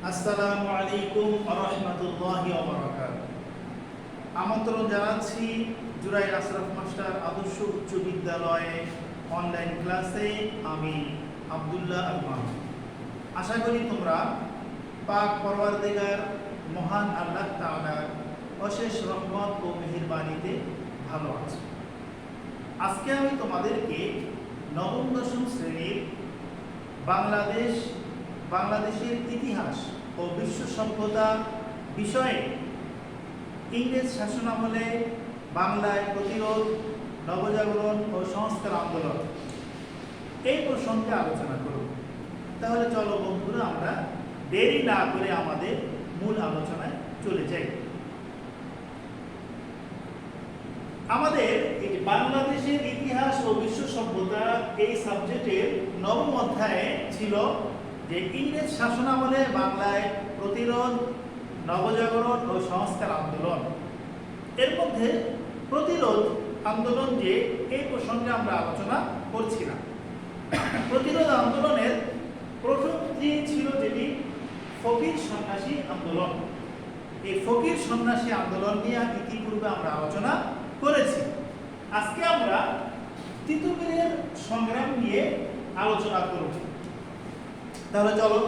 আসসালামু আলাইকুম ওয়া রাহমাতুল্লাহি ওয়া বারাকাতুহু। আমন্ত্রণ জানাচ্ছি জুরাইল আশরাফ মাস্টার আদর্শ উচ্চ বিদ্যালয়ে অনলাইন ক্লাসে। আমি আব্দুল্লাহ আল মাহমুদ। আশা করি তোমরা পাক পরওয়ারদিগার মহান আল্লাহ তাআলার অশেষ রহমত ও মেহেরবানিতে ভালো আছো। আজকে আমি তোমাদেরকে নবম দশম শ্রেণীর বাংলাদেশের ইতিহাস ও বিশ্ব সভ্যতা বিষয়ে ইংরেজ শাসনামলে বাংলায় প্রতিরোধ, নবজাগরণ ও সংস্কার আন্দোলন এই প্রসঙ্গে আলোচনা করব। তাহলে চলো বন্ধুরা, আমরা দেরি না করে আমাদের মূল আলোচনায় চলে যাই। আমাদের এই বাংলাদেশের ইতিহাস ও বিশ্ব সভ্যতা এই সাবজেক্টের নবম অধ্যায়ে ছিল যে ইংরেজ শাসনামলে বাংলায় প্রতিরোধ, নবজাগরণ ও সংস্কার আন্দোলন। এর মধ্যে প্রতিরোধ আন্দোলন যে এই প্রসঙ্গে আমরা আলোচনা করছিলাম। প্রতিরোধ আন্দোলনের প্রথম দিন ছিল যেটি ফকির সন্ন্যাসী আন্দোলন। এই ফকির সন্ন্যাসী আন্দোলন নিয়ে ইতিপূর্বে আমরা আলোচনা করেছি। আজকে আমরা তিতুমিরের সংগ্রাম নিয়ে আলোচনা করব। তাহলে চলো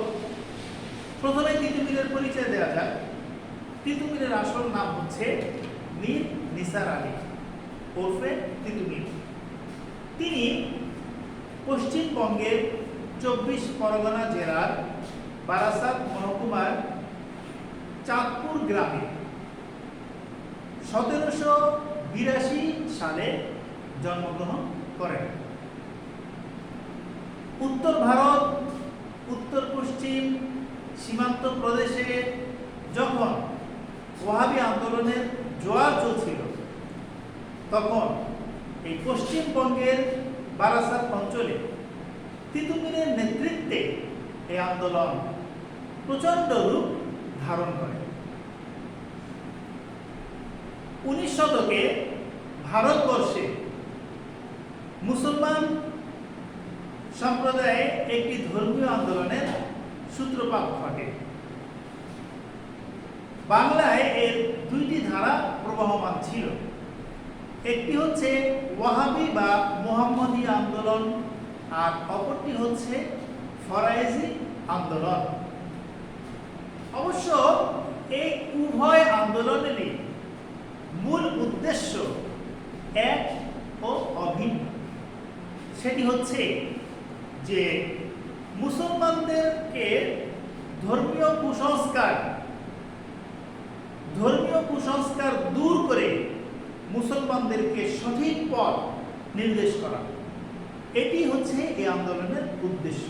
প্রথমে তিতুমিরের পরিচয় দেওয়া যাক। তিতুমিরের আসল নাম হচ্ছে মীর নিসার আলী ওরফে তিতুমির। তিনি পশ্চিমবঙ্গের 24 পরগনা জেলার বারাসাত মহকুমার চাঁদপুর গ্রামে 1782 সালে জন্মগ্রহণ করেন। উত্তর ভারত, উত্তর পশ্চিম সীমান্ত প্রদেশে যখন ওয়াহাবি আন্দোলনের জোয়ার চলছিল, তখন এই পশ্চিমবঙ্গের বারাসাত অঞ্চলে তিতুমিরের নেতৃত্বে এই আন্দোলন প্রচণ্ড রূপ ধারণ করে। 19 শতকে ভারতবর্ষে মুসলমান সম্প্রদায়ে একটি ধর্মীয় আন্দোলনের সূত্রপাত ঘটে। বাংলায় এর দুইটি ধারা প্রবহমান ছিল। একটি হচ্ছে ওয়াহাবি বা মুহাম্মদী আন্দোলন, আর অপরটি হচ্ছে ফরায়েজি আন্দোলন। অবশ্য এই উভয় আন্দোলনেরই মূল উদ্দেশ্য এক ও অভিন্ন। সেটি হচ্ছে যে মুসলমানদেরকে ধর্মীয় কুসংস্কার দূর করে মুসলমানদেরকে সঠিক পথ নির্দেশ করা, এটি হচ্ছে এই আন্দোলনের উদ্দেশ্য।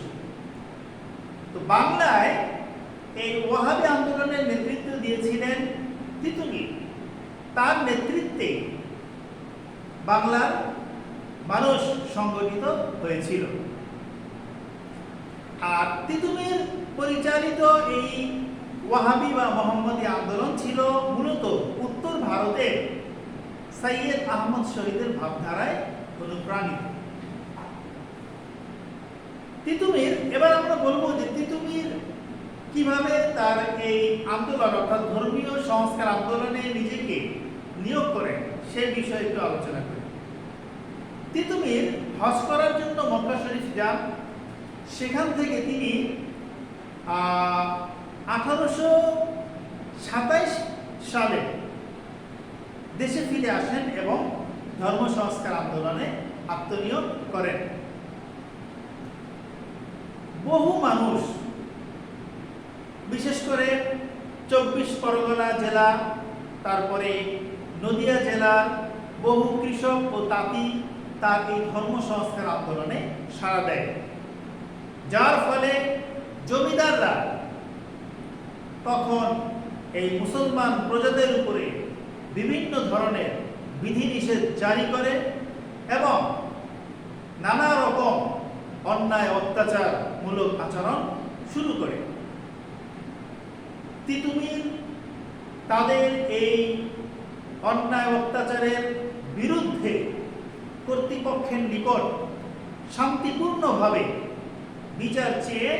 তো বাংলায় এই ওয়াহাবি আন্দোলনের নেতৃত্ব দিয়েছিলেন তিতুমির। তার নেতৃত্বে বাংলার মানুষ সংগঠিত হয়েছিল। আর তিতুমির পরিচালিত এই ওয়াহাবি বা মোহাম্মদী আন্দোলন ছিল মূলত উত্তর ভারতের সৈয়দ আহমদ শহীদের ভাবধারায় অনুপ্রাণিত। তিতুমির, এবার আমরা বলবো যে তিতুমির কিভাবে তার এই আন্দোলন অর্থাৎ ধর্মীয় সংস্কার আন্দোলনে নিজেকে নিয়োগ করেন সে বিষয়ে একটু আলোচনা করি। তিতুমির হজ করার জন্য মক্কা শরীফ যান। সেখান থেকে তিনি 1827 সালে দেশে ফিরে আসেন এবং ধর্ম সংস্কার আন্দোলনে আত্মনিয়োগ করেন। বহু মানুষ, বিশেষ করে 24 পরগনা জেলা, তারপরে নদিয়া জেলার বহু কৃষক ও তাঁতি তার এই ধর্ম সংস্কার আন্দোলনে সাড়া দেয়, যার ফলে জমিদাররা তখন এই মুসলমান প্রজাদের উপরে বিভিন্ন ধরনের বিধিনিষেধ জারি করে এবং নানা রকম অন্যায় অত্যাচারমূলক আচরণ শুরু করে। তিতুমির তাদের এই অন্যায় অত্যাচারের বিরুদ্ধে কর্তৃপক্ষের নিকট শান্তিপূর্ণভাবে বিচার চেয়ে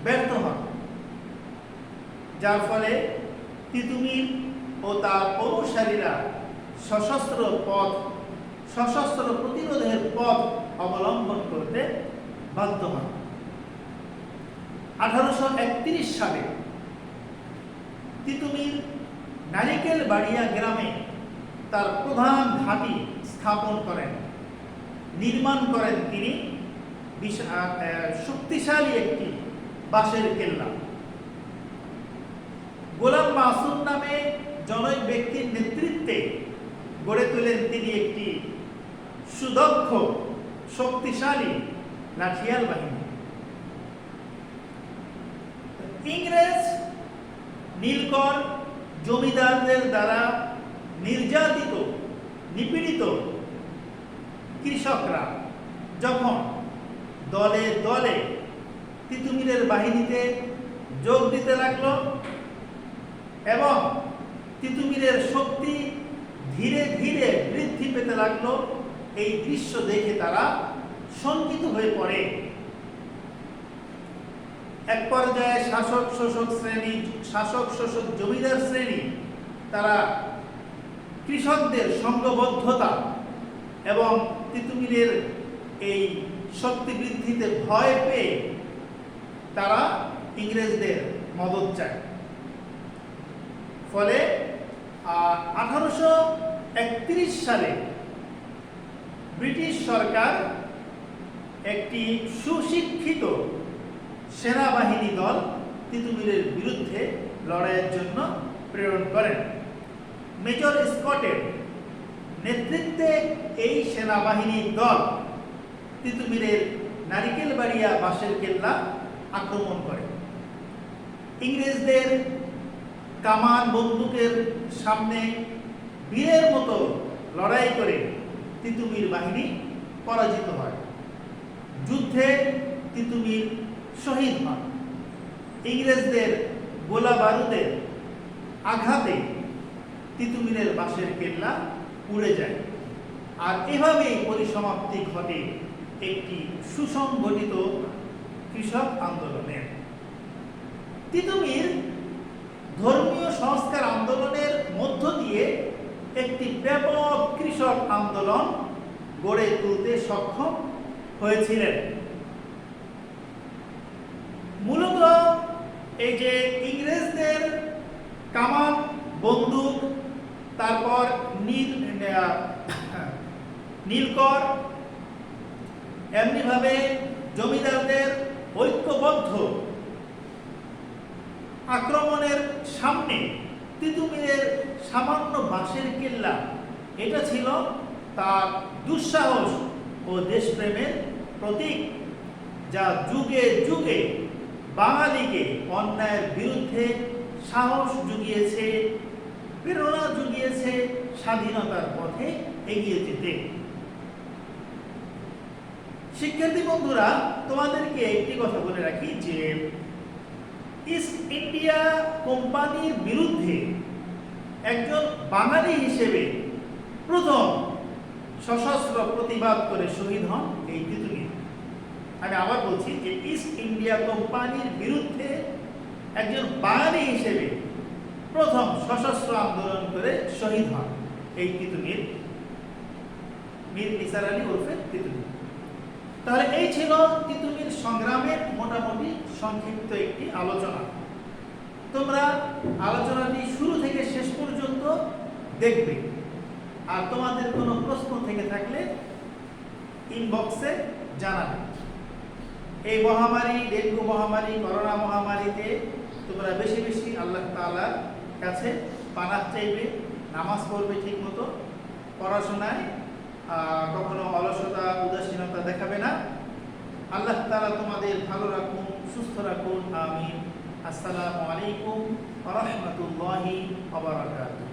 ব্যর্থ হন যার ফলে তিতুমির ও তার অনুসারীরা সশস্ত্র প্রতিরোধের পথ অবলম্বন করতে বাধ্য হন। 1831 সালে তিতুমির নারিকেল বাড়িয়া গ্রামে তার প্রধান ঘাঁটি স্থাপন করেন, নির্মাণ করেন তিনি শক্তিশালী একটি বাঁশের কেল্লা। গোলাম মাসুদ নামে জনৈক ব্যক্তির নেতৃত্বে গড়ে তোলেন তিনি একটি সুদক্ষ শক্তিশালী লাঠিয়াল বাহিনী। ইংরেজ নীলকর জমিদারদের দ্বারা নির্যাতিত নিপীড়িত কৃষকরা যখন দলে দলে তিতুমিরের বাহিনীতে যোগ দিতে লাগলো এবং তিতুমিরের শক্তি ধীরে ধীরে বৃদ্ধি পেতে লাগলো, এই দৃশ্য দেখে তারা শঙ্কিত হয়ে পড়ে। এক পর্যায়ে শাসক শোষক জমিদার শ্রেণী তারা কৃষকদের সংঘবদ্ধতা এবং তিতুমিরের এই শক্তি বৃদ্ধিতে ভয় পেয়ে তারা ইংরেজদের মদত চায়। ফলে 1831 সালে ব্রিটিশ সরকার একটি সুশিক্ষিত সেনাবাহিনী দল তিতুমিরের বিরুদ্ধে লড়াইয়ের জন্য প্রেরণ করেন। মেজর স্কটের নেতৃত্বে এই সেনাবাহিনীর দল তিতুমিরের নারিকেলবাড়িয়া বাঁশের কেল্লা আক্রমণ করে। ইংরেজদের কামান বন্দুকের সামনে বীরের মতো লড়াই করে তিতুমির বাহিনী পরাজিত হয়। যুদ্ধে তিতুমির শহীদ হন। ইংরেজদের গোলা বারুদের আঘাতে তিতুমিরের বাঁশের কেল্লা উড়ে যায়। আর এভাবেই পরিসমাপ্তি ঘটে একটি সুসংগঠিত কৃষক আন্দোলনের। তিতুমির ধর্মীয় সংস্কার আন্দোলনের মধ্য দিয়ে একটি ব্যাপক কৃষক আন্দোলন গড়ে তুলতে সক্ষম হয়েছিলেন। মূলত এই যে ইংরেজদের কামান বন্দুক, তারপর নীলকর, এমনিভাবে জমিদারদের ঐক্যবদ্ধ আক্রমণের সামনে তিতুমিরের সামান্য বাঁশের কেল্লা, এটা ছিল তার দুঃসাহস ও দেশপ্রেমের প্রতীক, যা যুগে যুগে বাঙালিকে অন্যায়ের বিরুদ্ধে সাহস জুগিয়েছে, প্রেরণা জুগিয়েছে স্বাধীনতার পথে এগিয়ে যেতে। শিক্ষার্থী বন্ধুরা, তোমাদেরকে একটি কথা বলে রাখি যে ইস্ট ইন্ডিয়া কোম্পানির বিরুদ্ধে একজন বাঙালি হিসেবে প্রথম সশস্ত্র প্রতিবাদ করে শহীদ হন এই তিতুমির। আমি আবার বলছি যে ইস্ট ইন্ডিয়া কোম্পানির বিরুদ্ধে একজন বাঙালি হিসেবে প্রথম সশস্ত্র আন্দোলন করে শহীদ হন এই তিতুমির, মীর নিসার আলী ওরফে তিতুমির। তাহলে এই ছিল তিতুমির সংগ্রামের মোটামুটি সংক্ষিপ্ত একটি আলোচনা। তোমরা আলোচনাটি শুরু থেকে শেষ পর্যন্ত দেখবে, আর তোমাদের কোনো প্রশ্ন থেকে থাকলে ইনবক্সে জানাবে। এই মহামারী, ডেঙ্গু মহামারী, করোনা মহামারীতে তোমরা বেশি বেশি আল্লাহ তাআলার কাছে পানাহ চাইবে, নামাজ পড়বে ঠিক মতো, পড়াশোনায় কখনো অলসতা উদাসীনতা দেখাবে না। আল্লাহ তাআলা তোমাদের ভালো রাখুন, সুস্থ রাখুন, আমিন। আসসালামু আলাইকুম ওয়া রাহমাতুল্লাহি ওয়া বারাকাতুহু।